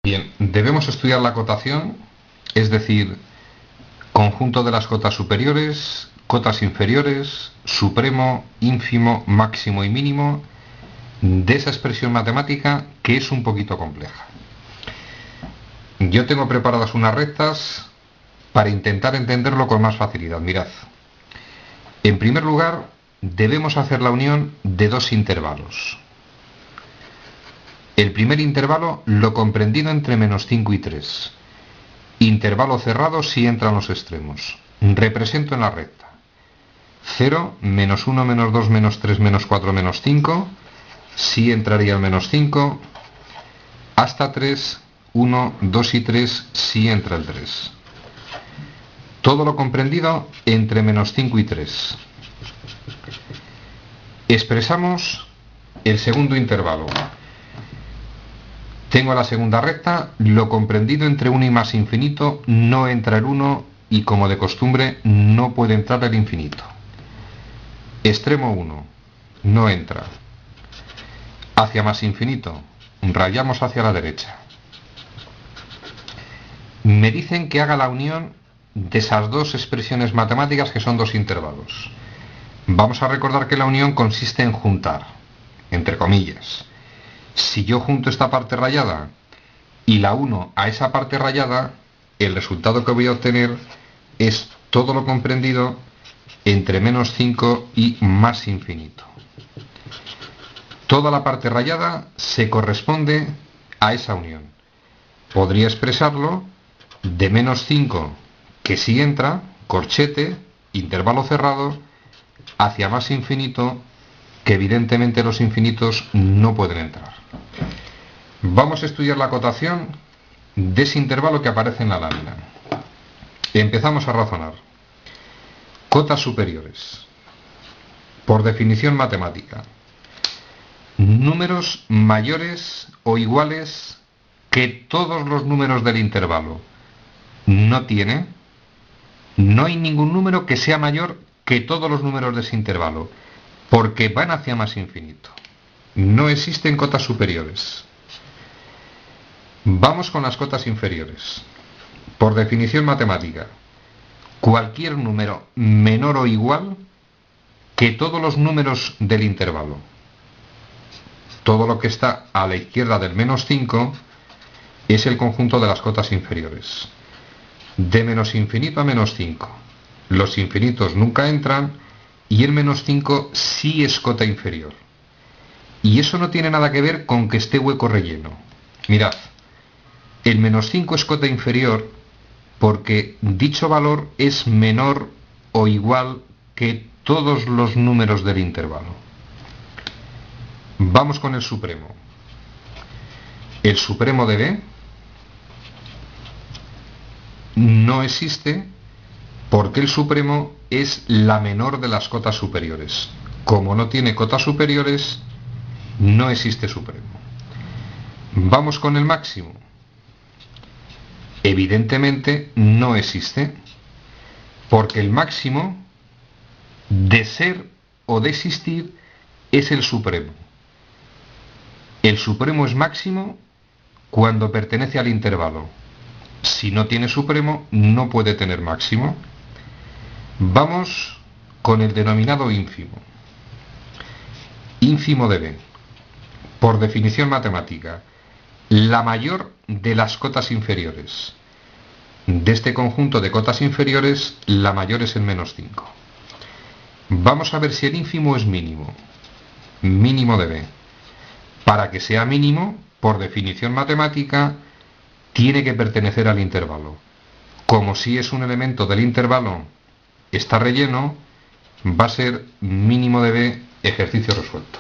Bien, debemos estudiar la cotación, es decir, conjunto de las cotas superiores, cotas inferiores, supremo, ínfimo, máximo y mínimo de esa expresión matemática que es un poquito compleja. Yo tengo preparadas unas rectas para intentar entenderlo con más facilidad. Mirad, en primer lugar, debemos hacer la unión de dos intervalos. El primer intervalo lo comprendido entre -5 y 3. Intervalo cerrado si entran los extremos. Represento en la recta. 0, -1, -2, -3, -4, -5. Si entraría el -5. Hasta 3, 1, 2 y 3, si entra el 3. Todo lo comprendido entre -5 y 3. Expresamos el segundo intervalo. Tengo la segunda recta, lo comprendido entre 1 y más infinito, no entra el 1 y como de costumbre no puede entrar el infinito. Extremo 1, no entra. Hacia más infinito, rayamos hacia la derecha. Me dicen que haga la unión de esas dos expresiones matemáticas que son dos intervalos. Vamos a recordar que la unión consiste en juntar, entre comillas. Si yo junto esta parte rayada y la uno a esa parte rayada, el resultado que voy a obtener es todo lo comprendido entre -5 y más infinito. Toda la parte rayada se corresponde a esa unión. Podría expresarlo de -5, que si entra, corchete, intervalo cerrado, hacia más infinito, que evidentemente los infinitos no pueden entrar. Vamos a estudiar la cotación de ese intervalo que aparece en la lámina. Empezamos a razonar. Cotas superiores. Por definición matemática. Números mayores o iguales que todos los números del intervalo. No hay ningún número que sea mayor que todos los números de ese intervalo, porque van hacia más infinito. No existen cotas superiores. Vamos con las cotas inferiores. Por definición matemática, cualquier número menor o igual que todos los números del intervalo. Todo lo que está a la izquierda del -5 es el conjunto de las cotas inferiores. De menos infinito a -5. Los infinitos nunca entran y el -5 sí es cota inferior. Y eso no tiene nada que ver con que esté hueco relleno. Mirad, el -5 es cota inferior porque dicho valor es menor o igual que todos los números del intervalo. Vamos con el supremo. El supremo de B no existe porque el supremo es la menor de las cotas superiores. Como no tiene cotas superiores, no existe supremo. Vamos con el máximo. Evidentemente no existe, porque el máximo, de ser o de existir, es el supremo. El supremo es máximo cuando pertenece al intervalo. Si no tiene supremo, no puede tener máximo. Vamos con el denominado ínfimo. Ínfimo de B. Por definición matemática, la mayor de las cotas inferiores. De este conjunto de cotas inferiores, la mayor es el -5. Vamos a ver si el ínfimo es mínimo. Mínimo de B. Para que sea mínimo, por definición matemática, tiene que pertenecer al intervalo. Como si es un elemento del intervalo, está relleno, va a ser mínimo de B, ejercicio resuelto.